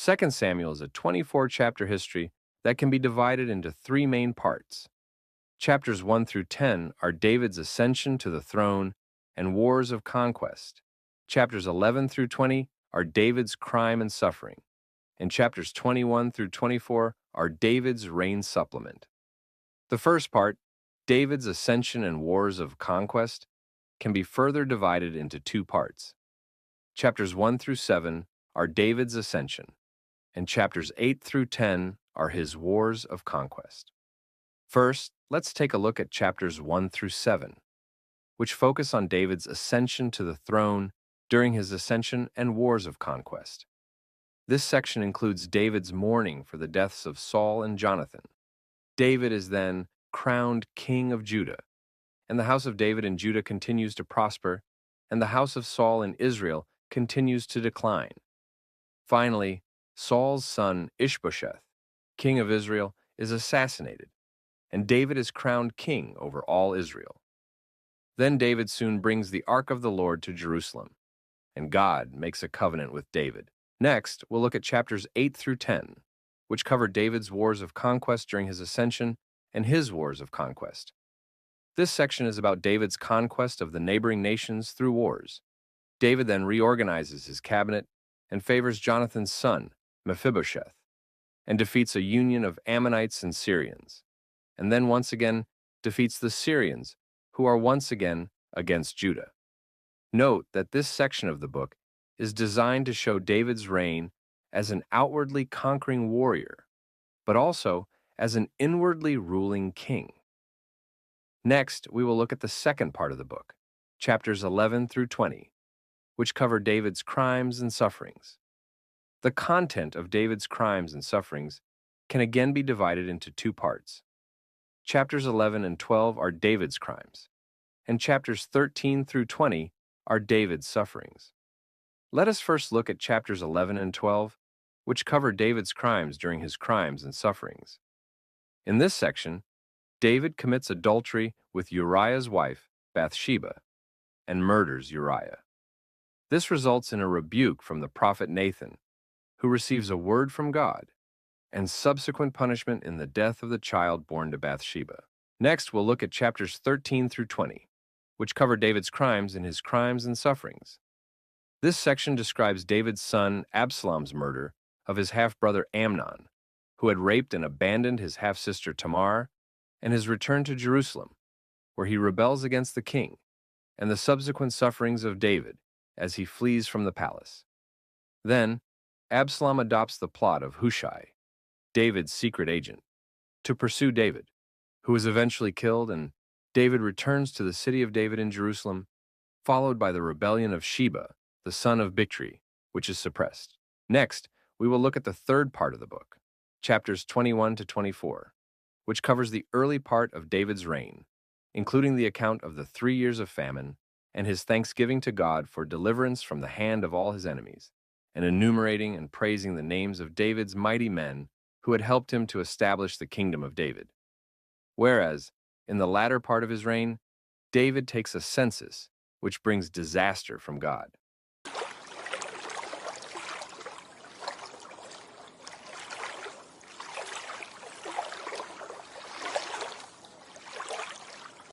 2 Samuel is a 24-chapter history that can be divided into three main parts. Chapters 1 through 10 are David's ascension to the throne and wars of conquest. Chapters 11 through 20 are David's crime and suffering. And chapters 21 through 24 are David's reign supplement. The first part, David's ascension and wars of conquest, can be further divided into two parts. Chapters 1 through 7 are David's ascension, and chapters 8 through 10 are his wars of conquest. First, let's take a look at chapters 1 through 7, which focus on David's ascension to the throne during his ascension and wars of conquest. This section includes David's mourning for the deaths of Saul and Jonathan. David is then crowned king of Judah, and the house of David in Judah continues to prosper, and the house of Saul in Israel continues to decline. Finally, Saul's son Ishbosheth, king of Israel, is assassinated, and David is crowned king over all Israel. Then David soon brings the ark of the Lord to Jerusalem, and God makes a covenant with David. Next, we'll look at chapters 8 through 10, which cover David's wars of conquest during his ascension and his wars of conquest. This section is about David's conquest of the neighboring nations through wars. David then reorganizes his cabinet and favors Jonathan's son, Mephibosheth, and defeats a union of Ammonites and Syrians, and then once again defeats the Syrians, who are once again against Judah. Note that this section of the book is designed to show David's reign as an outwardly conquering warrior, but also as an inwardly ruling king. Next, we will look at the second part of the book, chapters 11 through 20, which cover David's crimes and sufferings. The content of David's crimes and sufferings can again be divided into two parts. Chapters 11 and 12 are David's crimes, and chapters 13 through 20 are David's sufferings. Let us first look at chapters 11 and 12, which cover David's crimes during his crimes and sufferings. In this section, David commits adultery with Uriah's wife, Bathsheba, and murders Uriah. This results in a rebuke from the prophet Nathan, who receives a word from God, and subsequent punishment in the death of the child born to Bathsheba. Next, we'll look at chapters 13 through 20, which cover David's crimes and his crimes and sufferings. This section describes David's son Absalom's murder of his half-brother Amnon, who had raped and abandoned his half-sister Tamar, and his return to Jerusalem, where he rebels against the king, and the subsequent sufferings of David as he flees from the palace. Then, Absalom adopts the plot of Hushai, David's secret agent, to pursue David, who is eventually killed, and David returns to the city of David in Jerusalem, followed by the rebellion of Sheba, the son of Bichri, which is suppressed. Next, we will look at the third part of the book, chapters 21 to 24, which covers the early part of David's reign, including the account of the 3 years of famine and his thanksgiving to God for deliverance from the hand of all his enemies, and enumerating and praising the names of David's mighty men who had helped him to establish the kingdom of David. Whereas, in the latter part of his reign, David takes a census, which brings disaster from God.